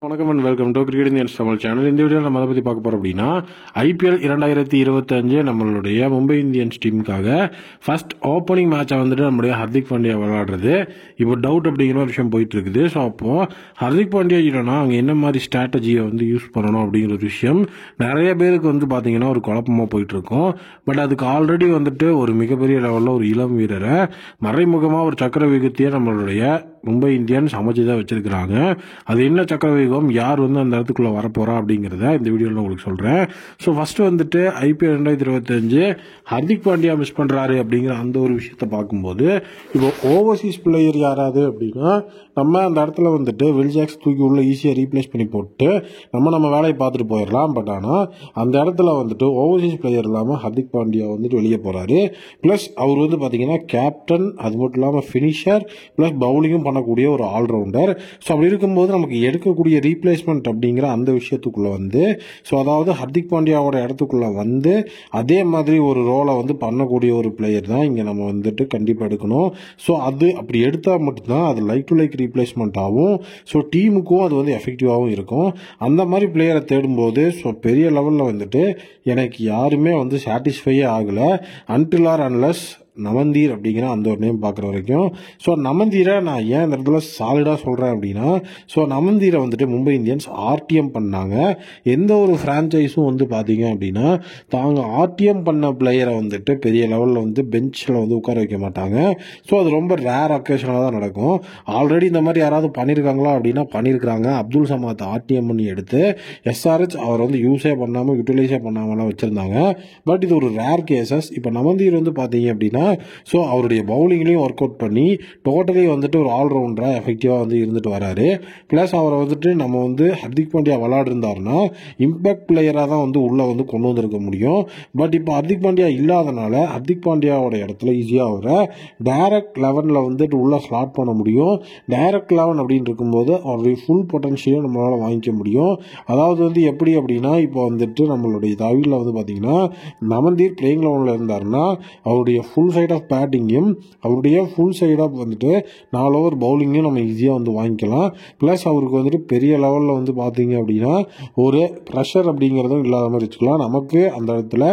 வணக்கம் and welcome to cricket Indians Tamil channel. இந்த வீடியோவில் நம்ம அதை பற்றி பார்க்க போகிறோம் அப்படின்னா IPL 2025 நம்மளுடைய மும்பை இந்தியன்ஸ் டீமுக்காக ஃபர்ஸ்ட் ஓப்பனிங் மேட்சை வந்துட்டு நம்மளுடைய ஹர்திக் பாண்டியா விளையாடுறது இப்போ டவுட் அப்படிங்கிற ஒரு விஷயம் போயிட்டு இருக்குது. ஸோ அப்போது ஹர்திக் பாண்டியா இல்லைனா அவங்க என்ன மாதிரி ஸ்ட்ராட்டஜியை வந்து யூஸ் பண்ணணும் அப்படிங்கிற ஒரு விஷயம் நிறைய பேருக்கு வந்து பார்த்தீங்கன்னா ஒரு குழப்பமாக போயிட்டு இருக்கும். பட் அதுக்கு ஆல்ரெடி வந்துட்டு ஒரு மிகப்பெரிய லெவலில் ஒரு இளம் வீரரை மறைமுகமாக ஒரு சக்கர விகத்தையே நம்மளுடைய மும்பை இந்தியன்ஸ் அமைச்சு தான் வச்சிருக்கிறாங்க. அது என்ன சக்கரவியூகம், யார் வந்து அந்த இடத்துக்குள்ளே வரப்போகிறா அப்படிங்கிறத இந்த வீடியோவில் உங்களுக்கு சொல்கிறேன். ஸோ ஃபஸ்ட்டு வந்துட்டு IPL 2025 ஹர்திக் பாண்டியா மிஸ் பண்ணுறாரு அப்படிங்கிற அந்த ஒரு விஷயத்தை பார்க்கும்போது இப்போ ஓவர்சீஸ் பிளேயர் யாராவது அப்படின்னா நம்ம அந்த இடத்துல வந்துட்டு வில் ஜாக்ஸ் தூக்கி உள்ள ஈஸியாக ரீப்ளேஸ் பண்ணி போட்டு நம்ம வேலையை பார்த்துட்டு போயிடலாம். பட் ஆனால் அந்த இடத்துல வந்துட்டு ஓவர்சீஸ் பிளேயர் இல்லாமல் ஹர்திக் பாண்டியா வந்துட்டு வெளியே போகிறாரு. ப்ளஸ் அவர் வந்து பார்த்தீங்கன்னா கேப்டன், அது மட்டும் இல்லாமல் ஃபினிஷர், ப்ளஸ் பவுலிங்கும் பண்ணக்கூடிய ஒரு ஆல்ரவுண்டர். ஸோ அப்படி இருக்கும்போது நமக்கு எடுக்கக்கூடிய ரீப்ளேஸ்மெண்ட் அப்படிங்கிற அந்த விஷயத்துக்குள்ளே வந்து ஸோ அதாவது ஹர்திக் பாண்டியாவோட இடத்துக்குள்ளே வந்து அதே மாதிரி ஒரு ரோலை வந்து பண்ணக்கூடிய ஒரு பிளேயர் தான் இங்கே நம்ம வந்துட்டு கண்டிப்பாக எடுக்கணும். ஸோ அது அப்படி எடுத்தால் மட்டும்தான் அது லைக் டு லைக் ரீப்ளேஸ்மெண்ட் ஆகும். ஸோ டீமுக்கும் அது வந்து எஃபெக்டிவாகவும் இருக்கும். அந்த மாதிரி பிளேயரை தேடும்போது ஸோ பெரிய லெவலில் வந்துட்டு எனக்கு யாருமே வந்து சாட்டிஸ்ஃபையே ஆகலை அன்டில் ஆர் அன்லஸ் நமந்தீர் அப்படிங்கிற அந்த ஒரு நேம் பார்க்குற வரைக்கும். ஸோ நமந்தீரை நான் ஏன் இந்த இடத்துல சாலிடாக சொல்கிறேன் அப்படின்னா ஸோ நமந்தீரை வந்துட்டு மும்பை இந்தியன்ஸ் RTM பண்ணாங்க. எந்த ஒரு ஃப்ரான்ச்சைஸும் வந்து பார்த்தீங்க அப்படின்னா தாங்க RTM பண்ண பிளேயரை வந்துட்டு பெரிய லெவலில் வந்து பெஞ்சில் வந்து உட்கார வைக்க மாட்டாங்க. ஸோ அது ரொம்ப ரேர் அக்கேஷனாக தான் நடக்கும். ஆல்ரெடி இந்த மாதிரி யாராவது பண்ணியிருக்காங்களா அப்படின்னா பண்ணியிருக்கிறாங்க. அப்துல் சமாத் RTM பண்ணி எடுத்து SRH அவர் வந்து யூஸே பண்ணாமல் யூட்டிலைஸே பண்ணாமலாம் வச்சுருந்தாங்க. பட் இது ஒரு ரேர் கேசஸ். இப்போ நமந்தீர் வந்து பார்த்தீங்க அப்படின்னா ஸோ அவருடைய பவுலிங்லையும் ஒர்க் அவுட் பண்ணி டோட்டலி வந்துட்டு ஒரு ஆல்ரவுண்டராக எஃபெக்டிவாக வந்து இருந்துட்டு வராரு. ப்ளஸ் அவரை வந்துட்டு நம்ம வந்து ஹர்திக் பாண்டியா விளையாடுருந்தாருன்னா இம்பேக்ட் பிளேயராக தான் வந்து உள்ளே வந்து கொண்டு வந்திருக்க முடியும். பட் இப்போ ஹர்திக் பாண்டியா இல்லாதனால ஹர்திக் பாண்டியாவோட இடத்துல ஈஸியாக அவரை டைரக்ட் 11 வந்துட்டு உள்ளே ஸ்லாட் பண்ண முடியும். டைரக்ட் 11 அப்படின்னு இருக்கும்போது அவருடைய ஃபுல் பொட்டன்ஷியலை நம்மளால் வாங்கிக்க முடியும். அதாவது வந்து எப்படி அப்படின்னா இப்போ வந்துட்டு நம்மளுடைய தவியில் வந்து பார்த்தீங்கன்னா நமந்தீர் பிளேயிங் 11 இருந்தாருன்னா அவருடைய ஃபுல் சைட் ஆஃப் பேட்டிங்கையும் அவருடைய ஃபுல் சைட் ஆஃப் வந்துட்டு 4 ஓவர் பவுலிங்கையும் நம்ம ஈஸியாக வந்து வாங்கிக்கலாம். ப்ளஸ் அவருக்கு வந்துட்டு பெரிய லெவலில் வந்து பார்த்தீங்க அப்படின்னா ஒரு ப்ரெஷர் அப்படிங்கிறதும் இல்லாத மாதிரி வச்சுக்கலாம். நமக்கு அந்த இடத்துல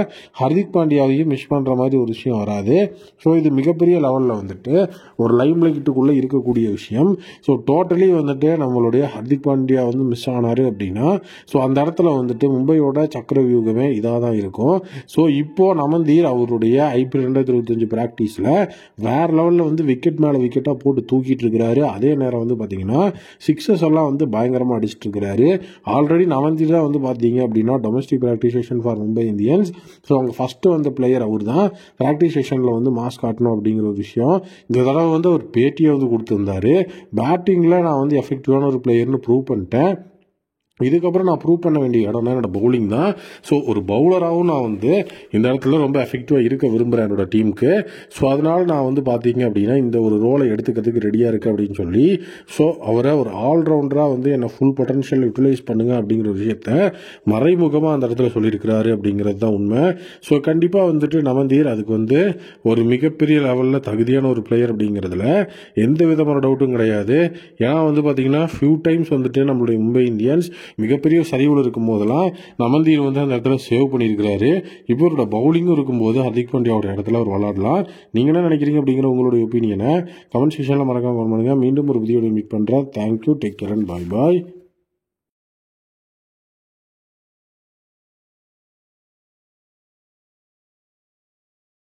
ஹர்திக் பாண்டியாவையும் மிஸ் பண்ணுற மாதிரி ஒரு விஷயம் வராது. ஸோ இது மிகப்பெரிய லெவலில் வந்துட்டு ஒரு லைம் லைட்டுக்குள்ளே இருக்கக்கூடிய விஷயம். ஸோ டோட்டலி வந்துட்டு நம்மளுடைய ஹர்திக் பாண்டியா வந்து மிஸ் ஆனார் அப்படின்னா ஸோ அந்த இடத்துல வந்துட்டு மும்பையோட சக்கர வியூகமே இதாக தான் இருக்கும். ஸோ இப்போது நமந்தீர் அவருடைய IPL 2025 ப்ராக்டிஸில் வேறு லெவலில் வந்து விக்கெட் மேலே விக்கெட்டாக போட்டு தூக்கிட்டு இருக்கிறாரு. அதே நேரம் வந்து பார்த்தீங்கன்னா சிக்ஸஸ் எல்லாம் வந்து பயங்கரமாக அடிச்சிட்டு இருக்கிறாரு. ஆல்ரெடி நமந்தீர் தான் வந்து பார்த்தீங்க அப்படின்னா domestic practice session for Mumbai Indians. So அவங்க ஃபஸ்ட்டு வந்த பிளேயர் அவர் தான். ப்ராக்டிஸ் செஷனில் வந்து மாஸ் காட்டணும் அப்படிங்கிற ஒரு விஷயம் இந்த தடவை வந்து ஒரு பேட்டியை வந்து கொடுத்துருந்தாரு. பேட்டிங்கில் நான் வந்து எஃபெக்டிவான ஒரு பிளேயர்னு ப்ரூவ் பண்ணிட்டேன். இதுக்கப்புறம் நான் ப்ரூவ் பண்ண வேண்டிய இடம்னா என்னோட பவுலிங் தான். ஸோ ஒரு பவுலராகவும் நான் வந்து இந்த இடத்துல ரொம்ப எஃபெக்டிவாக இருக்க விரும்புகிறேன் என்னோட டீமுக்கு. ஸோ அதனால் நான் வந்து பார்த்தீங்க அப்படின்னா இந்த ஒரு ரோலை எடுத்துக்கிறதுக்கு ரெடியாக இருக்குது அப்படின்னு சொல்லி ஸோ அவரை ஒரு ஆல்ரவுண்டராக வந்து என்னை ஃபுல் பொட்டன்ஷியல் யூட்டிலைஸ் பண்ணுங்கள் அப்படிங்கிற ஒரு விஷயத்த மறைமுகமாக அந்த இடத்துல சொல்லியிருக்கிறாரு அப்படிங்கிறது தான் உண்மை. ஸோ கண்டிப்பாக வந்துட்டு நமந்தீர் அதுக்கு வந்து ஒரு மிகப்பெரிய லெவலில் தகுதியான ஒரு பிளேயர் அப்படிங்கிறதுல எந்த விதமான டவுட்டும் கிடையாது. ஏன்னா வந்து பார்த்தீங்கன்னா ஃபியூ டைம்ஸ் வந்துட்டு நம்மளுடைய மும்பை இந்தியன்ஸ் மிகப்பெரிய சரிவில் இருக்கும் போதெல்லாம் நமந்தீர் வந்து அந்த இடத்துல சேவ் பண்ணியிருக்கிறாரு. இப்போ அவரோட பவுலிங்கும் இருக்கும்போது ஹர்திக் பாண்டியாவோட இடத்துல அவர் விளையாடலாம். நீங்கள் என்ன நினைக்கிறீங்க அப்படிங்கிற உங்களுடைய ஒப்பீனியனை கமெண்ட் செக்ஷனில் மறக்காம கமெண்ட் பண்ணுங்கள். மீண்டும் ஒரு வீடியோவில் மீட் பண்ணுறேன். Thank you, take care and bye bye.